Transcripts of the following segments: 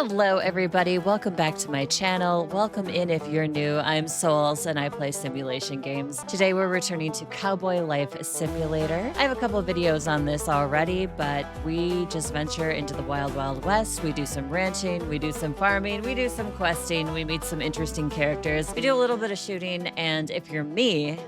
Hello, everybody. Welcome back to my channel. Welcome in if you're new. I'm Souls and I play simulation games. Today we're returning to Cowboy Life Simulator. I have a couple of videos on this already, but we just venture into the wild, wild west. We do some ranching, we do some farming, we do some questing, we meet some interesting characters. We do a little bit of shooting, and if you're me,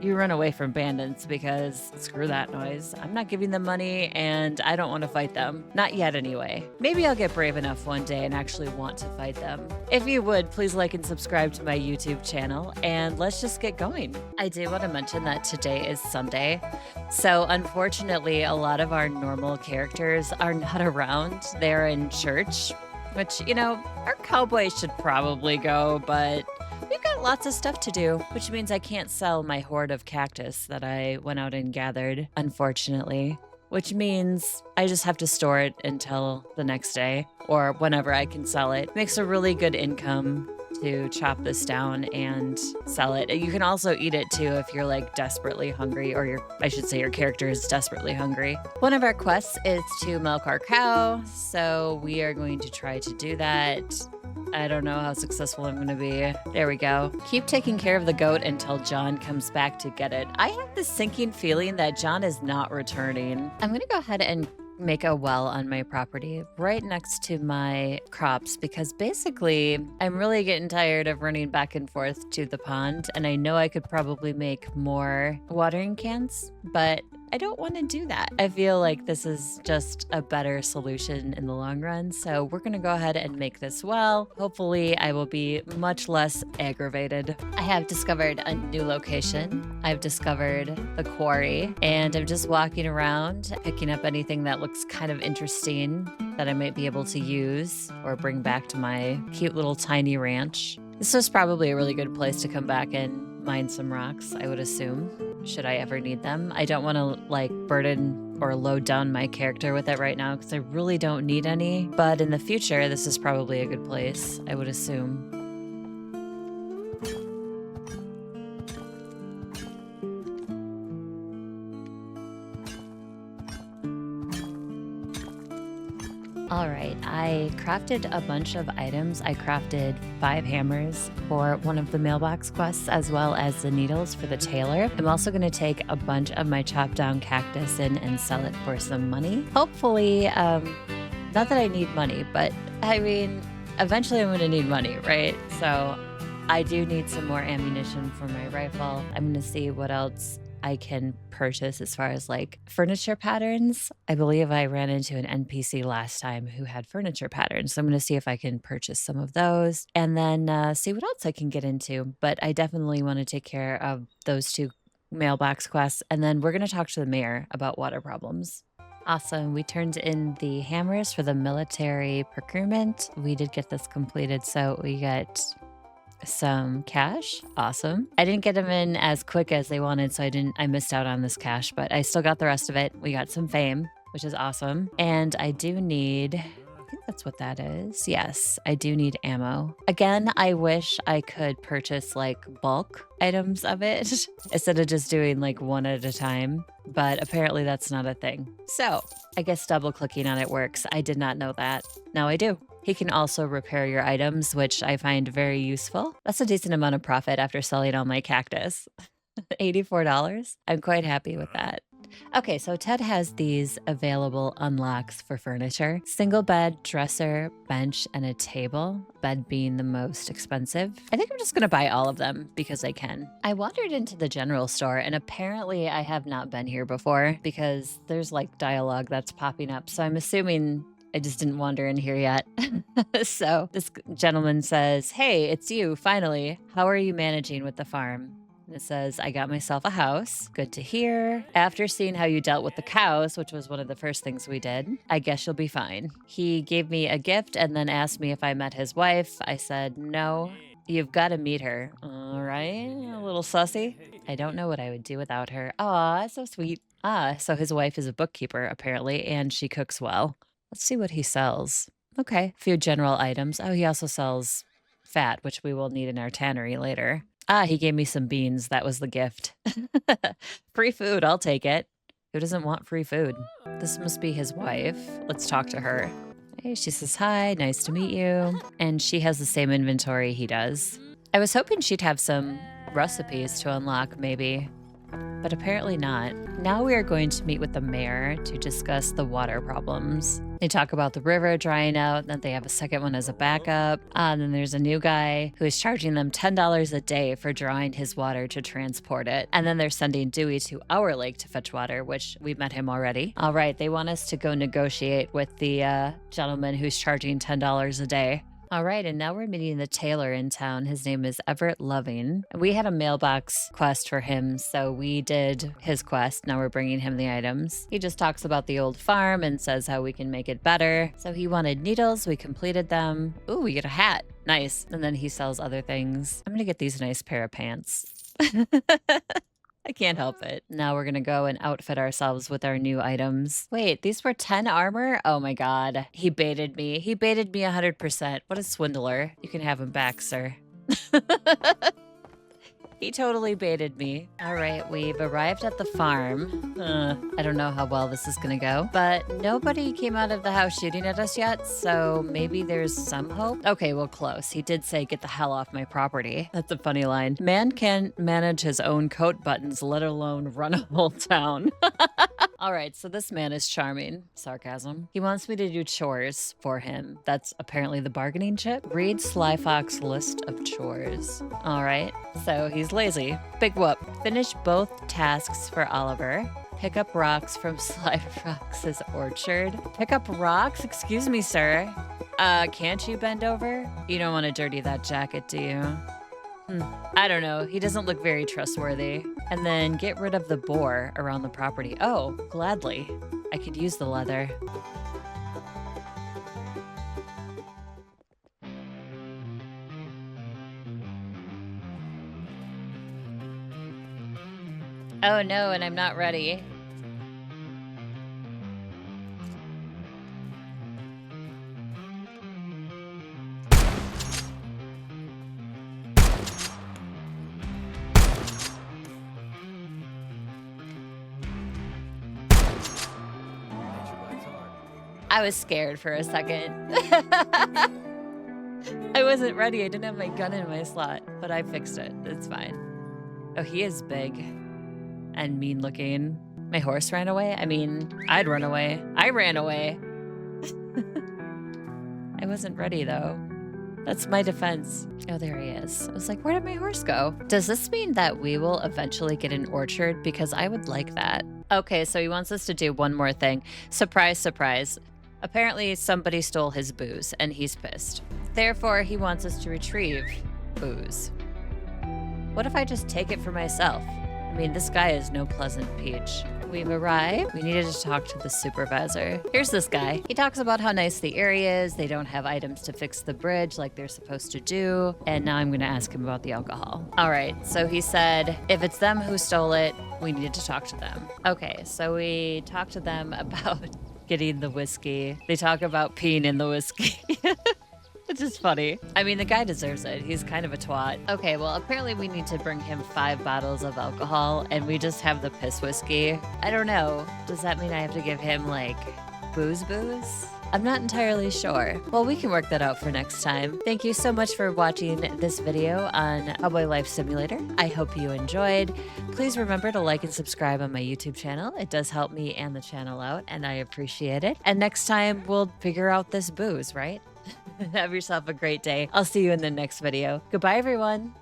you run away from bandits because screw that noise. I'm not giving them money and I don't want to fight them. Not yet anyway. Maybe I'll get brave enough one day and actually want to fight them. If you would, please like and subscribe to my YouTube channel and let's just get going. I do want to mention that today is Sunday. So unfortunately, a lot of our normal characters are not around. They're in church, which, you know, our cowboys should probably go, but we've got lots of stuff to do, which means I can't sell my hoard of cactus that I went out and gathered, unfortunately, which means I just have to store it until the next day or whenever I can sell it. Makes a really good income to chop this down and sell it. You can also eat it too if you're like desperately hungry, or I should say your character is desperately hungry. One of our quests is to milk our cow, so we are going to try to do that. I don't know how successful I'm going to be. There we go. Keep taking care of the goat until John comes back to get it. I have this sinking feeling that John is not returning. I'm going to go ahead and make a well on my property right next to my crops because basically I'm really getting tired of running back and forth to the pond, and I know I could probably make more watering cans, but I don't want to do that. I feel like this is just a better solution in the long run. So we're going to go ahead and make this well. Hopefully I will be much less aggravated. I have discovered a new location. I've discovered the quarry, and I'm just walking around picking up anything that looks kind of interesting that I might be able to use or bring back to my cute little tiny ranch. This was probably a really good place to come back and mine some rocks, I would assume, should I ever need them. I don't want to like burden or load down my character with it right now because I really don't need any. But in the future, this is probably a good place, I would assume. All right, I crafted a bunch of items. I crafted 5 hammers for one of the mailbox quests, as well as the needles for the tailor. I'm also going to take a bunch of my chopped down cactus in and sell it for some money. Hopefully, not that I need money, but I mean, eventually I'm going to need money, right? So I do need some more ammunition for my rifle. I'm going to see what else I can purchase as far as like furniture patterns. I believe I ran into an NPC last time who had furniture patterns. So I'm going to see if I can purchase some of those and then see what else I can get into. But I definitely want to take care of those 2 mailbox quests. And then we're going to talk to the mayor about water problems. Awesome. We turned in the hammers for the military procurement. We did get this completed. So we got some cash. Awesome. I didn't get them in as quick as they wanted, so I missed out on this cash, but I still got the rest of it. We got some fame, which is awesome. And I do need, I think that's what that is. Yes, I do need ammo. Again, I wish I could purchase like bulk items of it instead of just doing like one at a time, but apparently that's not a thing. So I guess double clicking on it works. I did not know that. Now I do. He can also repair your items, which I find very useful. That's a decent amount of profit after selling all my cactus. $84. I'm quite happy with that. Okay, so Ted has these available unlocks for furniture. Single bed, dresser, bench, and a table. Bed being the most expensive. I think I'm just gonna buy all of them because I can. I wandered into the general store and apparently I have not been here before because there's like dialogue that's popping up. So I'm assuming I just didn't wander in here yet. So this gentleman says, "Hey, it's you, finally. How are you managing with the farm?" And it says, "I got myself a house. Good to hear. After seeing how you dealt with the cows, which was one of the first things we did, I guess you'll be fine." He gave me a gift and then asked me if I met his wife. I said, "No, you've got to meet her." All right, a little sussy. I don't know what I would do without her. Aw, so sweet. So his wife is a bookkeeper, apparently, and she cooks well. Let's see what he sells. Okay, a few general items. Oh, he also sells fat, which we will need in our tannery later. He gave me some beans. That was the gift. Free food, I'll take it. Who doesn't want free food? This must be his wife. Let's talk to her. Okay, she says hi, nice to meet you. And she has the same inventory he does. I was hoping she'd have some recipes to unlock, maybe, but apparently not. Now we are going to meet with the mayor to discuss the water problems. They talk about the river drying out, then they have a second one as a backup. And then there's a new guy who is charging them $10 a day for drawing his water to transport it. And then they're sending Dewey to our lake to fetch water, which we met him already. All right, they want us to go negotiate with the gentleman who's charging $10 a day. All right, and now we're meeting the tailor in town. His name is Everett Loving. We had a mailbox quest for him, so we did his quest. Now we're bringing him the items. He just talks about the old farm and says how we can make it better. So he wanted needles. We completed them. Ooh, we get a hat. Nice. And then he sells other things. I'm gonna get these nice pair of pants. I can't help it. Now we're gonna go and outfit ourselves with our new items. Wait, these were 10 armor? Oh my god. He baited me. He baited me 100%. What a swindler. You can have him back, sir. He totally baited me. All right, we've arrived at the farm. I don't know how well this is gonna go, but nobody came out of the house shooting at us yet, so maybe there's some hope. Okay, well, close. He did say, get the hell off my property. That's a funny line. Man can't manage his own coat buttons, let alone run a whole town. All right, so this man is charming. Sarcasm. He wants me to do chores for him. That's apparently the bargaining chip. Read Sly Fox list of chores. All right, so he's lazy. Big whoop. Finish both tasks for Oliver. Pick up rocks from Sly Fox's orchard. Pick up rocks? Excuse me, sir. Can't you bend over? You don't want to dirty that jacket, do you? I don't know. He doesn't look very trustworthy. And then get rid of the boar around the property. Oh, gladly. I could use the leather. Oh no, and I'm not ready. I was scared for a second. I wasn't ready. I didn't have my gun in my slot, but I fixed it. It's fine. Oh, he is big and mean looking. My horse ran away? I mean, I'd run away. I ran away. I wasn't ready though. That's my defense. Oh, there he is. I was like, where did my horse go? Does this mean that we will eventually get an orchard? Because I would like that. Okay, so he wants us to do one more thing. Surprise, surprise. Apparently somebody stole his booze and he's pissed. Therefore, he wants us to retrieve booze. What if I just take it for myself? I mean, this guy is no pleasant peach. We've arrived. We needed to talk to the supervisor. Here's this guy. He talks about how nice the area is. They don't have items to fix the bridge like they're supposed to do. And now I'm gonna ask him about the alcohol. All right, so he said, if it's them who stole it, we needed to talk to them. Okay, so we talked to them about getting the whiskey. They talk about peeing in the whiskey. It's just funny. I mean, the guy deserves it. He's kind of a twat. Okay, well, apparently we need to bring him 5 bottles of alcohol, and we just have the piss whiskey. I don't know. Does that mean I have to give him, like, booze? I'm not entirely sure. Well, we can work that out for next time. Thank you so much for watching this video on Cowboy Life Simulator. I hope you enjoyed. Please remember to like and subscribe on my YouTube channel. It does help me and the channel out, and I appreciate it. And next time, we'll figure out this booze, right? Have yourself a great day. I'll see you in the next video. Goodbye, everyone.